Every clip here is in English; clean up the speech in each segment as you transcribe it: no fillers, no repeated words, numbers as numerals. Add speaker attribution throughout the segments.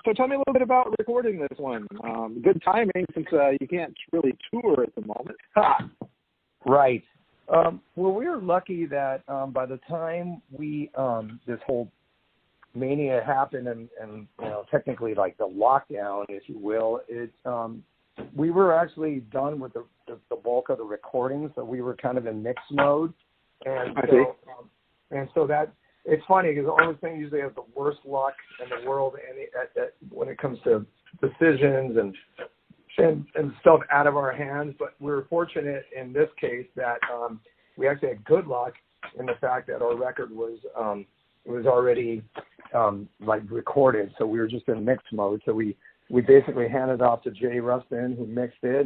Speaker 1: So tell me a little bit about recording this one. Good timing since you can't really tour at the moment.
Speaker 2: Ha! Right. Well, we were lucky that by the time we this whole mania happened and technically like the lockdown, if you will, we were actually done with the bulk of the recording, so we were kind of in mix mode, and so that it's funny because Always Thing usually has the worst luck in the world when it comes to decisions and stuff out of our hands, but we were fortunate in this case that we actually had good luck in the fact that our record was already like recorded, so we were just in mix mode. So we basically handed off to Jay Rustin, who mixed it,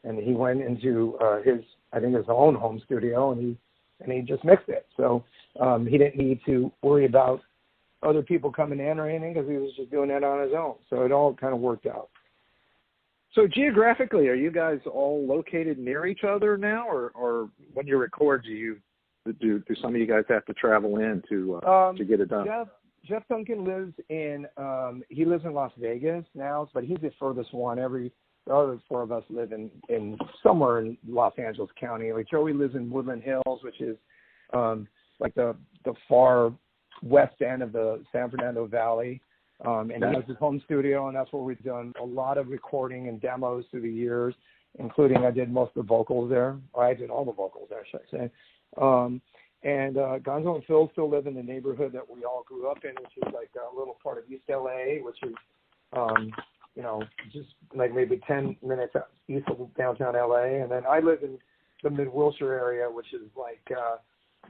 Speaker 2: and he went into his own home studio, and he just mixed it. So he didn't need to worry about other people coming in or anything because he was just doing that on his own. So it all kind of worked out.
Speaker 1: So geographically, are you guys all located near each other now, or when you record, do some of you guys have to travel in to get it done?
Speaker 2: Jeff Duncan lives in Las Vegas now, but he's the furthest one. The other four of us live in somewhere in Los Angeles County. Like Joey lives in Woodland Hills, which is like the far west end of the San Fernando Valley. And he has his home studio, and that's where we've done a lot of recording and demos through the years, including I did most of the vocals there. Or I did all the vocals there, should I say. And Gonzo and Phil still live in the neighborhood that we all grew up in, which is like a little part of East LA, which is, just like maybe 10 minutes east of downtown LA. And then I live in the Mid-Wilshire area, which is like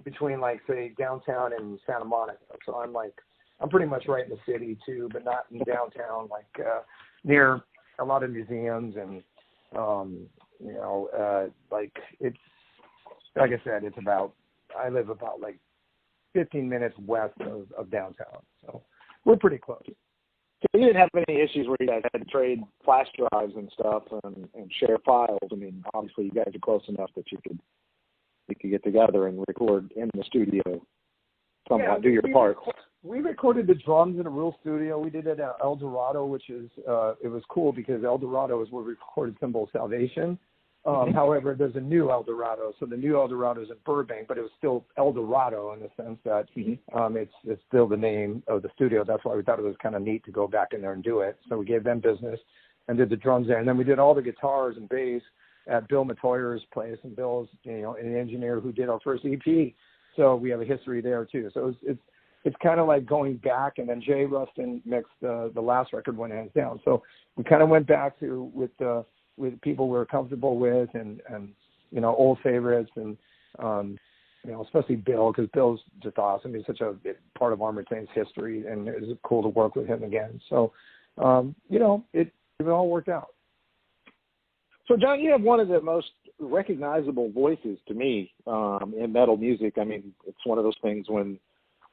Speaker 2: between, like, say, downtown and Santa Monica. So I'm pretty much right in the city, too, but not in downtown, like near a lot of museums and, like it's, like I said, I live about like 15 minutes west of downtown. So we're pretty close.
Speaker 1: So you didn't have any issues where you guys had to trade flash drives and stuff and share files? I mean, obviously you guys are close enough that you could get together and record in the studio somewhat, do your part.
Speaker 2: We recorded the drums in a real studio. We did it at El Dorado, which is, it was cool because El Dorado is where we recorded Symbol of Salvation. However, there's a new El Dorado. So the new El Dorado is in Burbank, but it was still El Dorado in the sense that it's still the name of the studio. That's why we thought it was kind of neat to go back in there and do it. So we gave them business and did the drums there. And then we did all the guitars and bass at Bill Matoyer's place. And Bill's, an engineer who did our first EP. So we have a history there, too. So it's kind of like going back. And then Jay Rustin mixed the last record when hands down. So we kind of went back to with people we're comfortable with and old favorites and, especially Bill, because Bill's just awesome. He's such a part of Armored Saint's history, and it was cool to work with him again. So, it all worked out.
Speaker 1: So, John, you have one of the most recognizable voices to me in metal music. I mean, it's one of those things when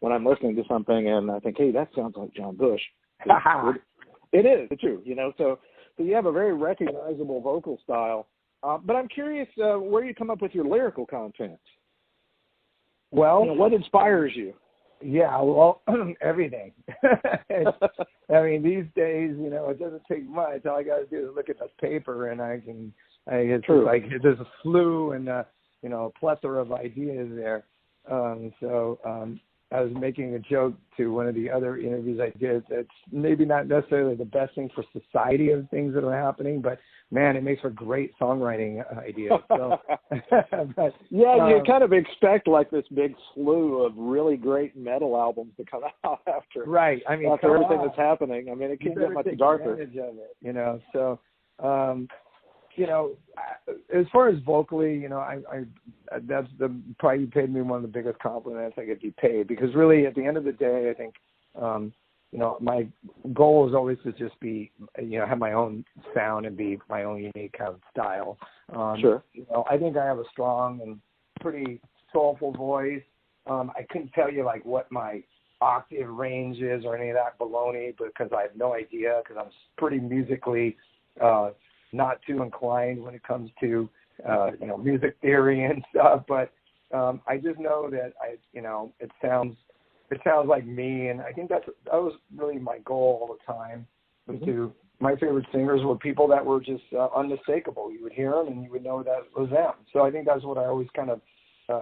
Speaker 1: I'm listening to something and I think, hey, that sounds like John Bush. It is, it's true, So you have a very recognizable vocal style. But I'm curious where you come up with your lyrical content.
Speaker 2: Well,
Speaker 1: what inspires you?
Speaker 2: Yeah, well, everything. I mean, these days, it doesn't take much. All I got to do is look at the paper, and it's
Speaker 1: True.
Speaker 2: Like there's a slew and a plethora of ideas there. I was making a joke to one of the other interviews I did. It's maybe not necessarily the best thing for society of things that are happening, but man, it makes for great songwriting ideas. So, but,
Speaker 1: you kind of expect like this big slew of really great metal albums to come out after.
Speaker 2: Right. I mean,
Speaker 1: after everything that's happening. I mean, it can't get much darker.
Speaker 2: Of it, So, as far as vocally, that's probably paid me one of the biggest compliments I could be paid, because really at the end of the day, I think, my goal is always to just be, have my own sound and be my own unique kind of style.
Speaker 1: Sure.
Speaker 2: I think I have a strong and pretty soulful voice. I couldn't tell you like what my octave range is or any of that baloney, because I have no idea, because I'm pretty musically, not too inclined when it comes to, music theory and stuff. But I just know that it sounds it sounds like me, and I think that was really my goal all the time. Was to my favorite singers were people that were just unmistakable. You would hear them, and you would know that was them. So I think that's what I always kind of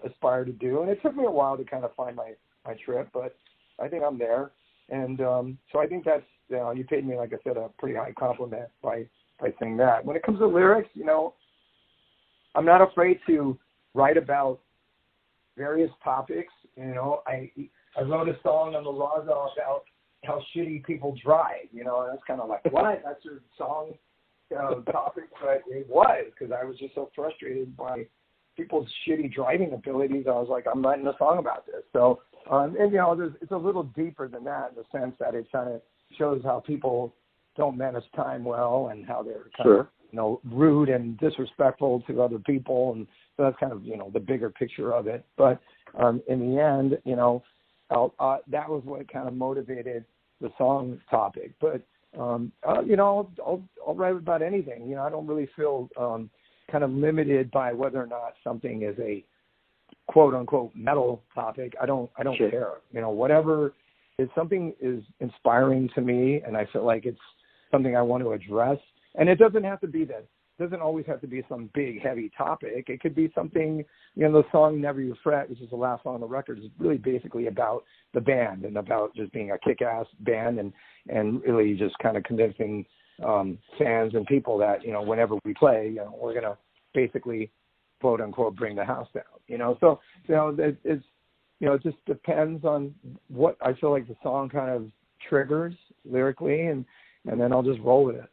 Speaker 2: aspire to do. And it took me a while to kind of find my trip, but I think I'm there. And so I think that's, you paid me, like I said, a pretty high compliment by saying that. When it comes to lyrics, I'm not afraid to write about various topics. I wrote a song on the Raza about how shitty people drive, and that's kind of like, what? That's your song topic? But it was, because I was just so frustrated by people's shitty driving abilities. I was like, I'm writing a song about this. So, it's a little deeper than that, in the sense that it kind of shows how people don't manage time well, and how they're kind of, rude and disrespectful to other people. And so that's kind of, the bigger picture of it. But in the end, that was what kind of motivated the song topic. But, I'll write about anything. I don't really feel kind of limited by whether or not something is a quote unquote metal topic. I don't care. Whatever, if something is inspiring to me and I feel like it's something I want to address, and it doesn't have to be that. It doesn't always have to be some big, heavy topic. It could be something, the song Never You Fret, which is the last song on the record, is really basically about the band and about just being a kick-ass band and really just kind of convincing fans and people that, whenever we play, we're going to basically, quote unquote, bring the house down, So, it just depends on what I feel like the song kind of triggers lyrically, and then I'll just roll with it.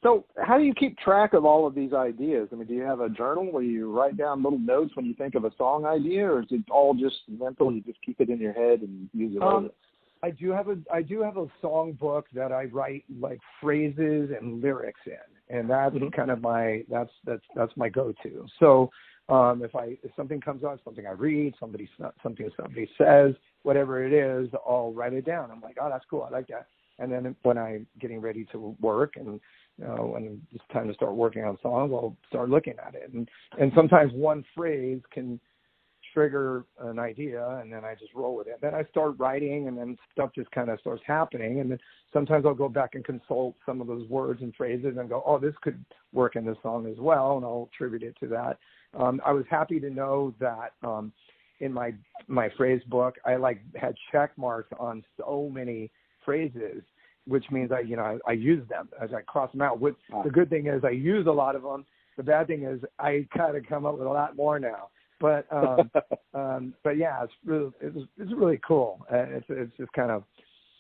Speaker 1: So how do you keep track of all of these ideas? I mean, do you have a journal where you write down little notes when you think of a song idea, or is it all just mental? You just keep it in your head and use it later?
Speaker 2: I do have a song book that I write like phrases and lyrics in, and that's kind of that's my go-to. So if something comes up, something I read, something somebody says, whatever it is, I'll write it down. I'm like, oh, that's cool, I like that. And then when I'm getting ready to work and when it's time to start working on songs, I'll start looking at it. And sometimes one phrase can trigger an idea, and then I just roll with it. Then I start writing, and then stuff just kind of starts happening. And then sometimes I'll go back and consult some of those words and phrases and go, oh, this could work in this song as well, and I'll attribute it to that. I was happy to know that in my phrase book, I had check marks on so many phrases, which means I use them as I cross them out. The good thing is I use a lot of them. The bad thing is I kind of come up with a lot more now. But yeah, it's really cool. It's just kind of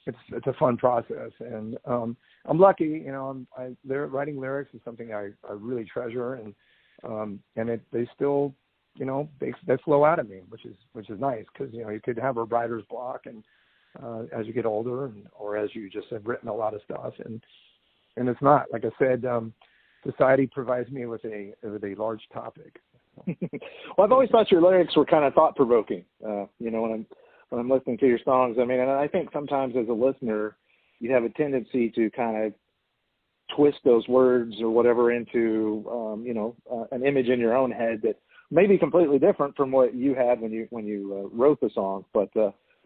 Speaker 2: it's a fun process, and I'm lucky. Writing lyrics is something I really treasure, and they still they flow out of me, which is nice, because you could have a writer's block and. As you get older, or as you just have written a lot of stuff, and it's not, like I said, society provides me with a large topic.
Speaker 1: Well, I've always thought your lyrics were kind of thought provoking. When I'm listening to your songs, I mean, and I think sometimes as a listener, you have a tendency to kind of twist those words or whatever into an image in your own head that may be completely different from what you had when you wrote the song, but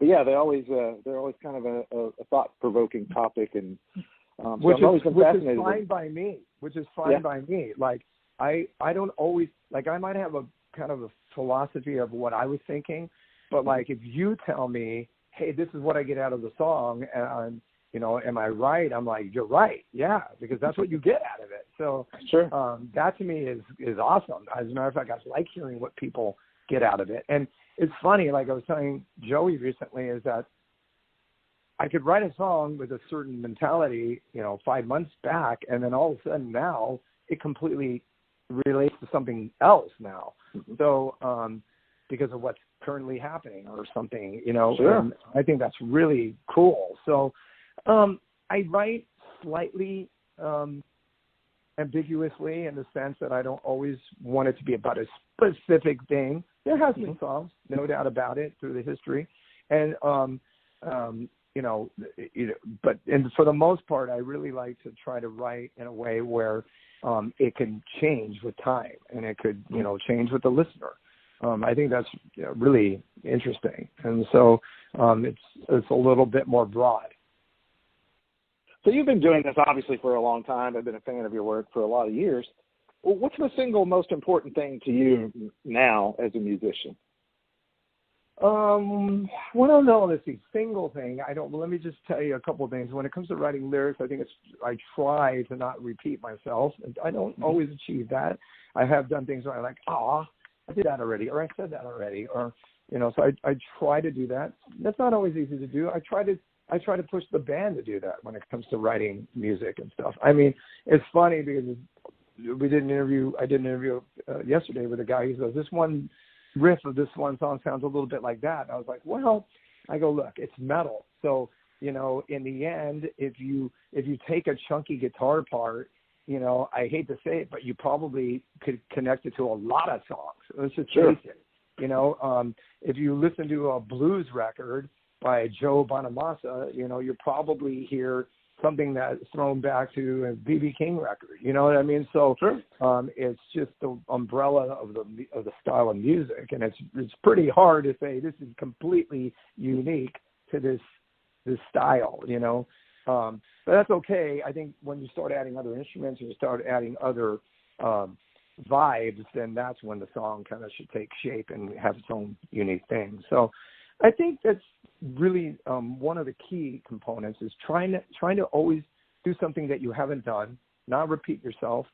Speaker 1: yeah, they're always kind of a thought-provoking topic, and
Speaker 2: which is fine by me. Like I don't always, like, I might have a kind of a philosophy of what I was thinking, but like if you tell me, hey, this is what I get out of the song, and am I right? I'm like, you're right, yeah, because that's what you get out of it. So that to me is awesome. As a matter of fact, I like hearing what people get out of it. And it's funny, like I was telling Joey recently, is that I could write a song with a certain mentality, 5 months back, and then all of a sudden now it completely relates to something else now. So because of what's currently happening or something, and I think that's really cool. So I write slightly ambiguously, in the sense that I don't always want it to be about a specific thing. There has been songs, no doubt about it, through the history, and but for the most part, I really like to try to write in a way where it can change with time, and it could change with the listener. I think that's really interesting. And so it's a little bit more broad.
Speaker 1: So you've been doing this obviously for a long time. I've been a fan of your work for a lot of years. Well, what's the single most important thing to you now as a musician?
Speaker 2: Well, no, let's see. Single thing. Let me just tell you a couple of things. When it comes to writing lyrics, I think I try to not repeat myself. I don't always achieve that. I have done things where I'm like, I did that already, or I said that already, or, so I try to do that. That's not always easy to do. I try to push the band to do that when it comes to writing music and stuff. I mean, it's funny because I did an interview yesterday with a guy who says, this one riff of this one song sounds a little bit like that. And I was like, well, I go, look, it's metal. So, in the end, if you take a chunky guitar part, I hate to say it, but you probably could connect it to a lot of songs. Let's just face it. If you listen to a blues record by Joe Bonamassa, you probably hear something that's thrown back to a B.B. King record. You know what I mean? So it's just the umbrella of the style of music, and it's pretty hard to say this is completely unique to this style. But that's okay. I think when you start adding other instruments and you start adding other vibes, then that's when the song kind of should take shape and have its own unique thing. So I think that's really one of the key components is trying to always do something that you haven't done, not repeat yourself.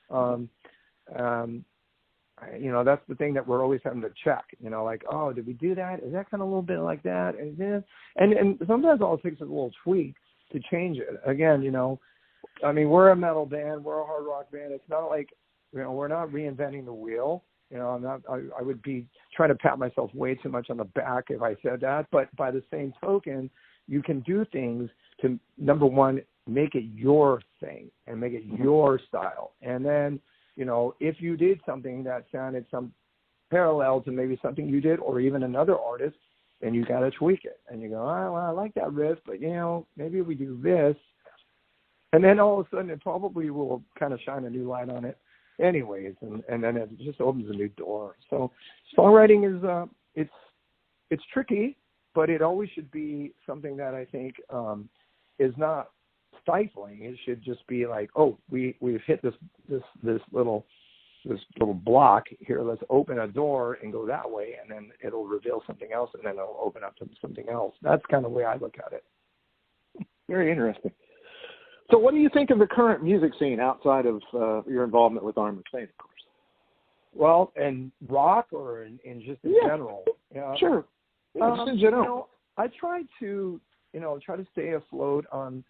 Speaker 2: That's the thing that we're always having to check, like, oh, did we do that? Is that kind of a little bit like that? And sometimes all it takes is a little tweak to change it. Again, I mean, we're a metal band, we're a hard rock band. It's not like, we're not reinventing the wheel. I would be trying to pat myself way too much on the back if I said that. But by the same token, you can do things to, number one, make it your thing and make it your style. And then, if you did something that sounded some parallel to maybe something you did or even another artist, then you got to tweak it. And you go, oh, well, I like that riff, but, maybe we do this. And then all of a sudden it probably will kind of shine a new light on it anyways, and then it just opens a new door. So songwriting is it's tricky, but it always should be something that I think is not stifling. It should just be like, oh, we've hit this little block here. Let's open a door and go that way, and then it'll reveal something else, and then it'll open up to something else. That's kind of the way I look at it.
Speaker 1: Very interesting. So what do you think of the current music scene outside of your involvement with Armored Saint, of course?
Speaker 2: Well, in rock or in just in general?
Speaker 1: Sure. Just in general.
Speaker 2: I try to stay afloat on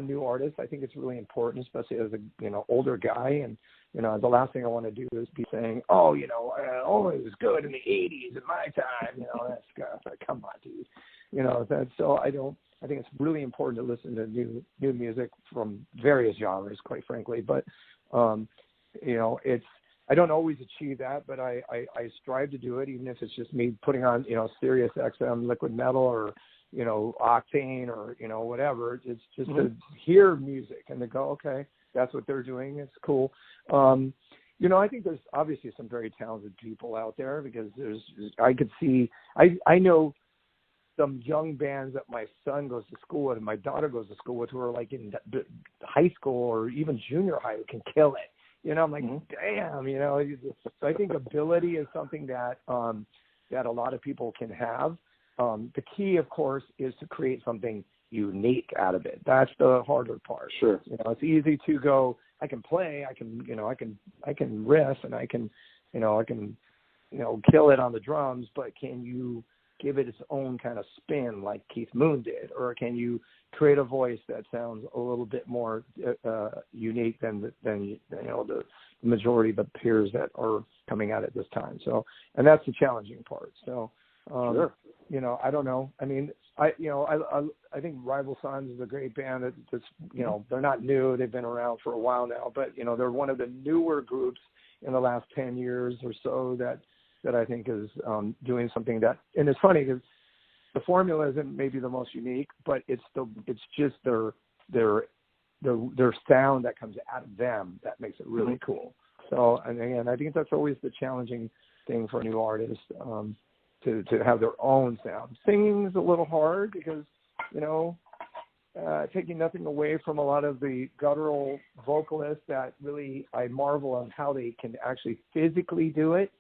Speaker 2: new artists. I think it's really important, especially as a older guy. And the last thing I want to do is be saying, it was good in the '80s in my time. That stuff. Like, come on, dude. So I think it's really important to listen to new music from various genres, quite frankly. But I don't always achieve that, but I strive to do it, even if it's just me putting on Sirius XM liquid metal or Octane or whatever. It's just to hear music and to go, okay, that's what they're doing. It's cool. I think there's obviously some very talented people out there because I know some young bands that my son goes to school with and my daughter goes to school with who are like in high school or even junior high who can kill it. I'm like, damn, So I think ability is something that that a lot of people can have. The key, of course, is to create something unique out of it. That's the harder part.
Speaker 1: Sure.
Speaker 2: It's easy to go, I can play, I can riff and I can kill it on the drums, but can you give it its own kind of spin like Keith Moon did, or can you create a voice that sounds a little bit more unique than the majority of the peers that are coming out at this time? So, and that's the challenging part. So,
Speaker 1: sure.
Speaker 2: I don't know. I mean, I think Rival Sons is a great band. That's they're not new. They've been around for a while now, but they're one of the newer groups in the last 10 years or so that I think is doing something that, and it's funny because the formula isn't maybe the most unique, but it's just their sound that comes out of them that makes it really cool. So, and again, I think that's always the challenging thing for a new artist, to have their own sound. Singing is a little hard because, taking nothing away from a lot of the guttural vocalists that really I marvel on how they can actually physically do it.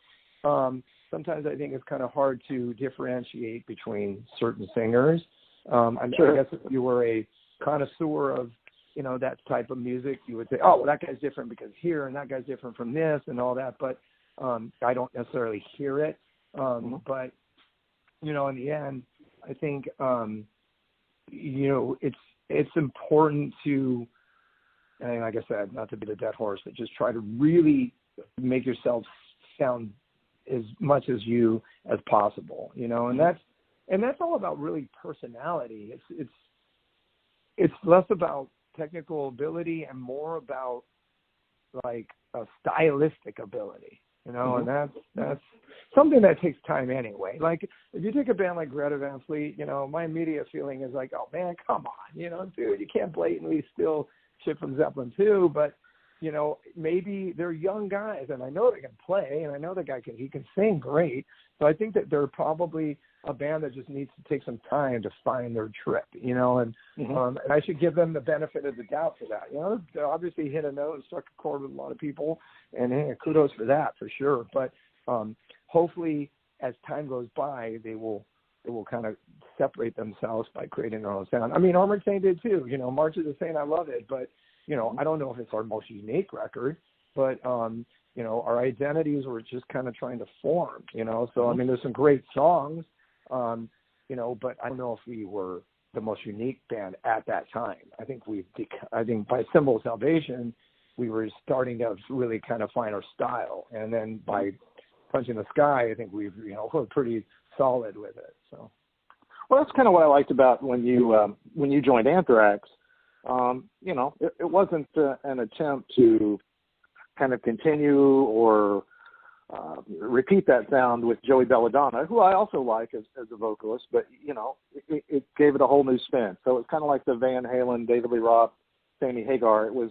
Speaker 2: Sometimes I think it's kind of hard to differentiate between certain singers.
Speaker 1: Sure.
Speaker 2: I guess if you were a connoisseur of, that type of music, you would say, oh, well, that guy's different because here, and that guy's different from this and all that. But I don't necessarily hear it. But, in the end, I think, it's important to, and like I said, not to be the dead horse, but just try to really make yourself sound as much as you as possible, and that's all about really personality. It's less about technical ability and more about like a stylistic ability, and that's something that takes time anyway. Like if you take a band like Greta Van Fleet, my immediate feeling is like, oh man, come on, dude, you can't blatantly steal shit from Zeppelin 2, but maybe they're young guys, and I know they can play, and I know the guy he can sing great. So I think that they're probably a band that just needs to take some time to find their trip, and I should give them the benefit of the doubt for that. They obviously hit a note and struck a chord with a lot of people, and kudos for that for sure. But hopefully, as time goes by, they will kind of separate themselves by creating their own sound. I mean, Armored Saint did too. March of the Saint, I love it, but I don't know if it's our most unique record, but our identities were just kind of trying to form. So I mean, there's some great songs, but I don't know if we were the most unique band at that time. I think by Symbol of Salvation, we were starting to really kind of find our style, and then by Punching the Sky, I think we're pretty solid with it. So,
Speaker 1: well, that's kind of what I liked about when you joined Anthrax. It wasn't an attempt to kind of continue or repeat that sound with Joey Belladonna, who I also like as a vocalist, but, it gave it a whole new spin. So it's kind of like the Van Halen, David Lee Roth, Sammy Hagar. It was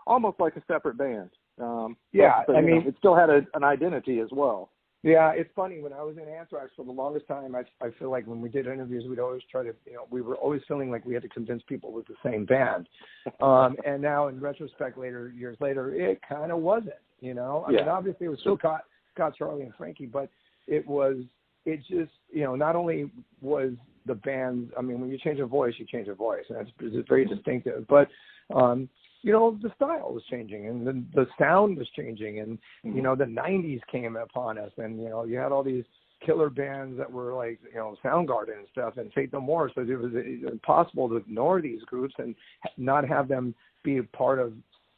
Speaker 1: almost like a separate band. It still had an identity as well.
Speaker 2: Yeah, it's funny. When I was in Anthrax for the longest time, I feel like when we did interviews, we'd always try to, we were always feeling like we had to convince people it was the same band. And now in retrospect, years later, it kind of wasn't, I mean, obviously it was still Scott, Charlie, and Frankie, but it just, not only was the band, I mean, when you change a voice, you change a voice, and it's very distinctive, but, the style was changing, and the sound was changing, and, the 90s came upon us, and, you had all these killer bands that were like, Soundgarden and stuff, and Faith No More, so it was impossible to ignore these groups and not have them be a part of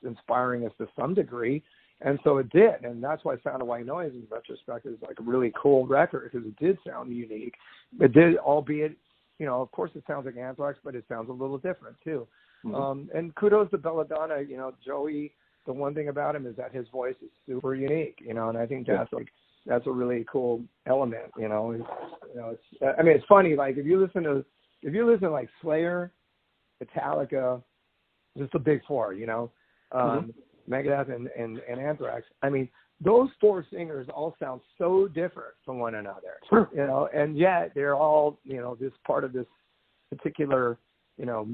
Speaker 2: inspiring us to some degree, and so it did, and that's why Sound of White Noise, in retrospect, is like a really cool record, because it did sound unique. It did, albeit, of course it sounds like Anthrax, but it sounds a little different, too. And kudos to Belladonna, Joey, the one thing about him is that his voice is super unique, and I think that's a really cool element, it's funny, like if you listen to like Slayer, Metallica, just the big four, Megadeth and Anthrax, I mean, those four singers all sound so different from one another, and yet they're all, this part of this particular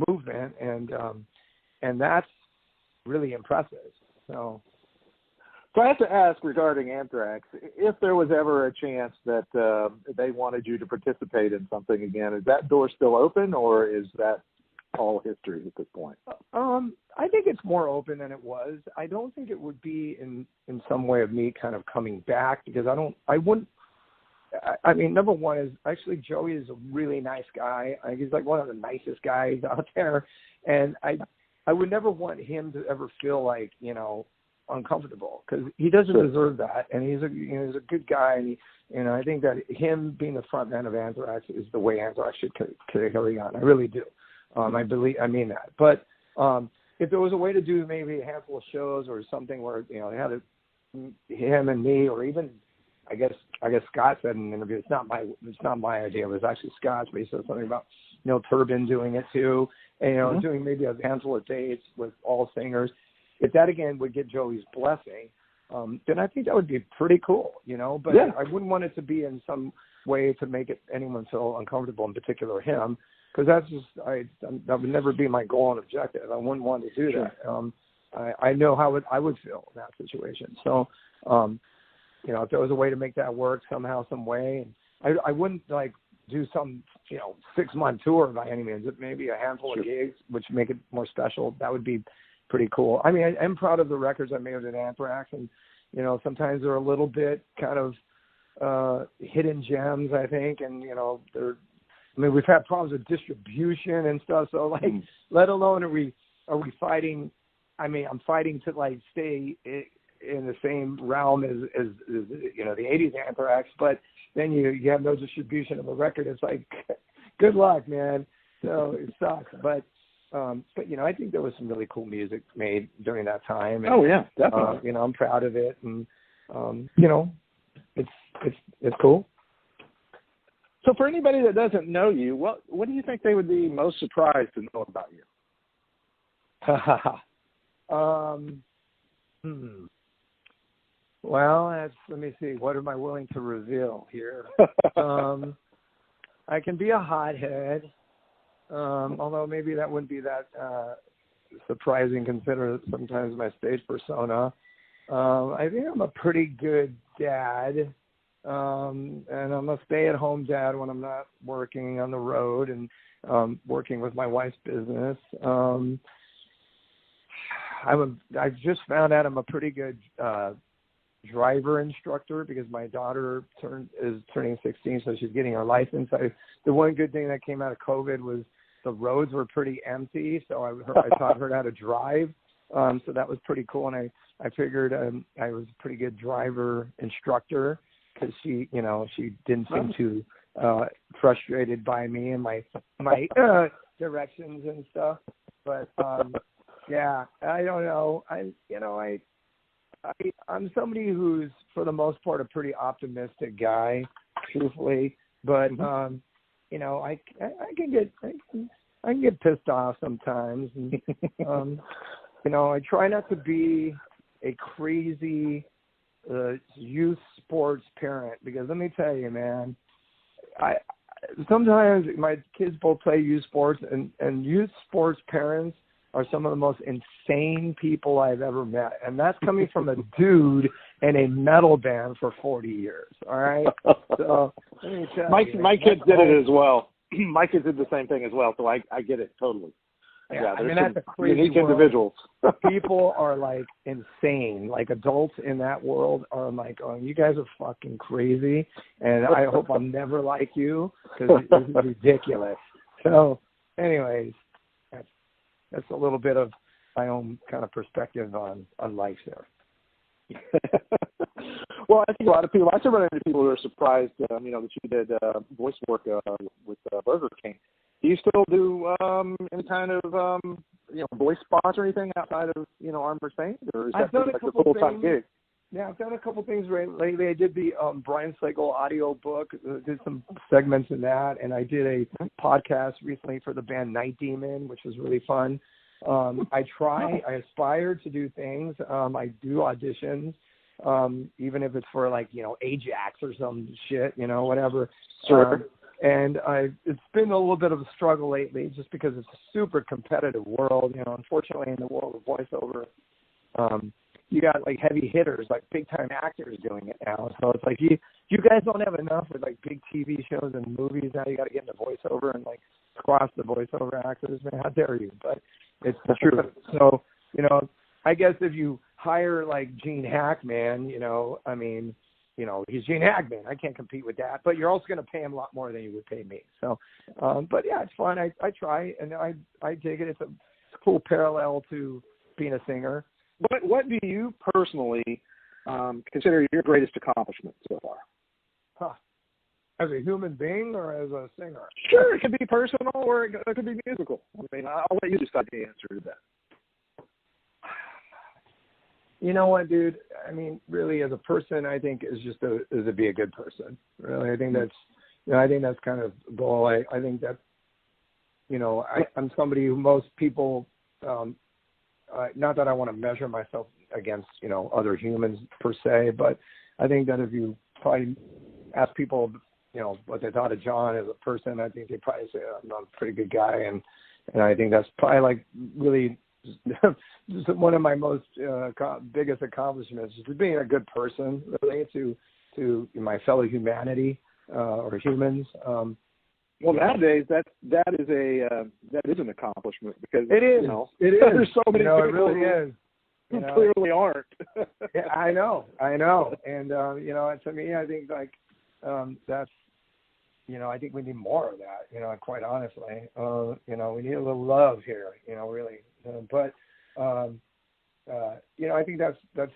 Speaker 2: movement, and that's really impressive. So
Speaker 1: I have to ask regarding Anthrax, if there was ever a chance that they wanted you to participate in something again, is that door still open, or is that all history at this point?
Speaker 2: I think it's more open than it was. I don't think it would be in some way of me kind of coming back, because I mean, number one is actually Joey is a really nice guy. He's like one of the nicest guys out there. And I would never want him to ever feel like, uncomfortable, because he doesn't deserve that. And he's a good guy. And I think that him being the front man of Anthrax is the way Anthrax should carry on. I really do. I mean that. But if there was a way to do maybe a handful of shows or something where, they had him and me, or even, I guess Scott said in an interview, it's not my idea. It was actually Scott's, but he said something about, Turbin doing it too, and, doing maybe a handful of dates with all singers. If that again would get Joey's blessing, then I think that would be pretty cool, you know. But
Speaker 1: Yeah.
Speaker 2: I wouldn't want it to be in some way to make anyone feel uncomfortable, in particular him, because that's just that would never be my goal and objective. I wouldn't want to do that. I know how I would feel in that situation. So, you know, if there was a way to make that work somehow, some way, I wouldn't like do some, you know, 6-month tour by any means. Maybe a handful of gigs, which make it more special. That would be pretty cool. I mean, I'm proud of the records I made with Anthrax, and you know, sometimes they're a little bit kind of hidden gems, I think, and you know, we've had problems with distribution and stuff. So like, let alone are we fighting? I mean, I'm fighting to like stay in the same realm as you know, the '80s Anthrax, but then you have no distribution of a record. It's like, good luck, man. So it sucks, but you know, I think there was some really cool music made during that time. And,
Speaker 1: oh yeah, definitely.
Speaker 2: You know, I'm proud of it, and you know, it's cool.
Speaker 1: So for anybody that doesn't know you, what do you think they would be most surprised to know about you?
Speaker 2: Well, let me see. What am I willing to reveal here? I can be a hothead, although maybe that wouldn't be that surprising considering sometimes my stage persona. I think I'm a pretty good dad, and I'm a stay-at-home dad when I'm not working on the road and working with my wife's business. I just found out I'm a pretty good driver instructor because my daughter is turning 16, so she's getting her license. The one good thing that came out of COVID was the roads were pretty empty, so I taught her how to drive. So that was pretty cool, and I figured I was a pretty good driver instructor because she didn't seem too frustrated by me and my directions and stuff. But yeah, I don't know. I'm somebody who's, for the most part, a pretty optimistic guy, truthfully. But you know, I can get pissed off sometimes. And, you know, I try not to be a crazy youth sports parent because let me tell you, man, sometimes my kids both play youth sports, and youth sports parents are some of the most insane people I've ever met. And that's coming from a dude in a metal band for 40 years. All right. So let me tell you,
Speaker 1: my kids did it as well. My kids did the same thing as well. So I get it totally.
Speaker 2: Yeah, I mean, that's a crazy
Speaker 1: unique
Speaker 2: world.
Speaker 1: Individuals.
Speaker 2: People are like insane. Like adults in that world are like, oh, you guys are fucking crazy. And I hope I'm never like you because this is ridiculous. So anyways, that's a little bit of my own kind of perspective on life there.
Speaker 1: Well, I think a lot of people, I still run into people who are surprised, you know, that you did voice work with Burger King. Do you still do any kind of, you know, voice spots or anything outside of, you know, Armored Saint? Or is
Speaker 2: I've
Speaker 1: that
Speaker 2: done
Speaker 1: like
Speaker 2: a
Speaker 1: a
Speaker 2: couple
Speaker 1: full-time
Speaker 2: things.
Speaker 1: gig?
Speaker 2: Yeah, I've done a couple things lately. I did the Brian Slagle audio book, did some segments in that, and I did a podcast recently for the band Night Demon, which was really fun. I aspire to do things. I do auditions, even if it's for like, you know, Ajax or some shit, you know, whatever.
Speaker 1: Sure.
Speaker 2: And it's been a little bit of a struggle lately just because it's a super competitive world. You know, unfortunately in the world of voiceover, you got like heavy hitters, like big time actors doing it now. So it's like you guys don't have enough with like big TV shows and movies. Now you got to get into voiceover and like squash the voiceover actors. Man, how dare you? But it's true. So, you know, I guess if you hire like Gene Hackman, you know, I mean, you know, he's Gene Hackman. I can't compete with that. But you're also going to pay him a lot more than you would pay me. So, but yeah, it's fun. I try and I dig it. It's a cool parallel to being a singer.
Speaker 1: What do you personally consider your greatest accomplishment so far?
Speaker 2: Huh. As a human being or as a singer?
Speaker 1: Sure, it could be personal or it could be musical. I mean, I'll let you decide the answer to that.
Speaker 2: You know what, dude? I mean, really, as a person, I think is to be a good person. Really, I think that's kind of the goal. I think that, you know, I'm somebody who most people, not that I want to measure myself against, other humans per se, but I think that if you probably ask people, what they thought of John as a person, I think they probably say, I'm a pretty good guy. And I think that's probably like really just one of my most biggest accomplishments, is being a good person, really, to my fellow humanity or humans.
Speaker 1: Well, nowadays that is an accomplishment, because
Speaker 2: it is. It is.
Speaker 1: There's so many people
Speaker 2: it really is.
Speaker 1: who clearly aren't.
Speaker 2: Yeah, I know, and to me, I think like that's. I think we need more of that, quite honestly. We need a little love here, really. But I think that's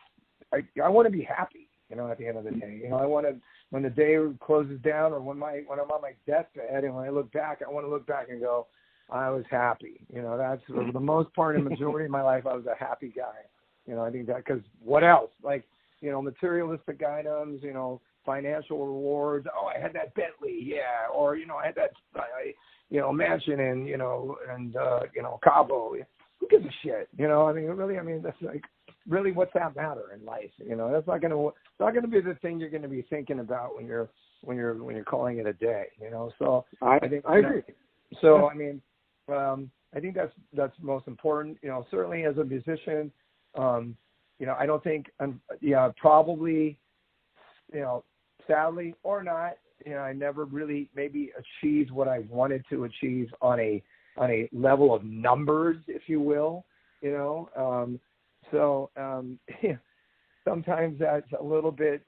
Speaker 2: I want to be happy, at the end of the day. I want to, when the day closes down, or when I'm on my deathbed, and when I look back, I want to look back and go, I was happy. That's for the most part, in the majority of my life, I was a happy guy. I think that, because what else? Like, materialistic items, financial rewards. Oh, I had that Bentley, yeah, or I had that, mansion in Cabo. Who gives a shit? Really, that's like, really, what's that matter in life? That's not gonna be the thing you're gonna be thinking about when you're calling it a day. So I think I agree. So I think that's most important. Certainly as a musician, I don't think, probably, sadly or not, I never really maybe achieved what I wanted to achieve on a level of numbers, if you will. Sometimes that's a little bit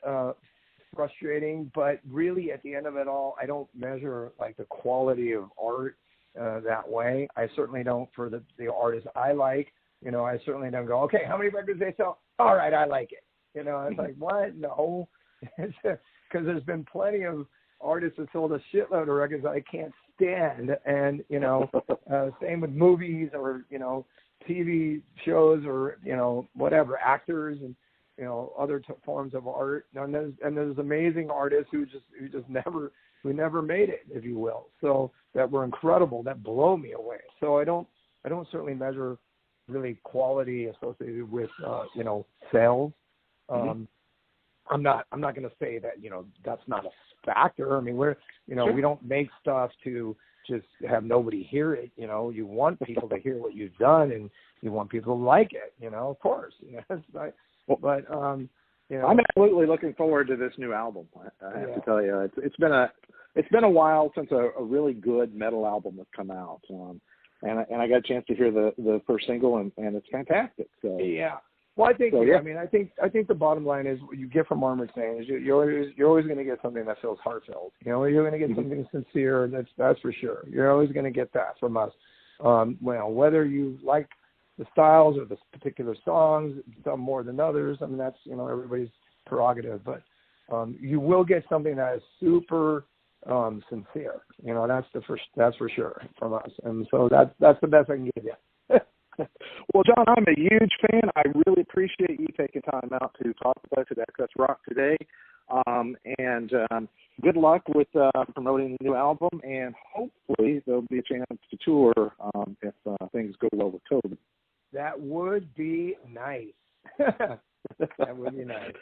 Speaker 2: frustrating, but really at the end of it all, I don't measure like the quality of art that way. I certainly don't for the artists I like. I certainly don't go, okay, how many records they sell? All right, I like it. It's like, what? No. Because there's been plenty of artists that sold a shitload of records that I can't stand. And, same with movies or, TV shows or, whatever, actors and, other forms of art. And there's amazing artists who never made it, if you will. So that were incredible, that blow me away. So I don't certainly measure really quality associated with, sales. I'm not going to say that, that's not a factor. I mean, we don't make stuff to just have nobody hear it. You want people to hear what you've done, and you want people to like it, of course. But I'm
Speaker 1: absolutely looking forward to this new album. I have to tell you, it's been a while since a really good metal album has come out. And I got a chance to hear the first single, and it's fantastic. So
Speaker 2: yeah. Well, I think I think the bottom line is what you get from Armored Saint is you're always going to get something that feels heartfelt. You're going to get something sincere. That's for sure. You're always going to get that from us. Whether you like the styles or the particular songs, some more than others. I mean, that's everybody's prerogative. But you will get something that is super sincere. That's for sure from us. And so that's the best I can give you.
Speaker 1: Well, John, I'm a huge fan. I really appreciate you taking time out to talk with us at Excess Rock today. And good luck with promoting the new album, and hopefully there'll be a chance to tour if things go well with COVID.
Speaker 2: That would be nice. That would be nice.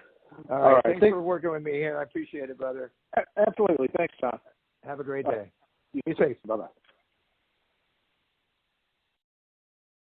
Speaker 2: All right. Thanks for working with me here. I appreciate it, brother.
Speaker 1: Absolutely. Thanks, John.
Speaker 2: Have a great day.
Speaker 1: You safe. Bye-bye.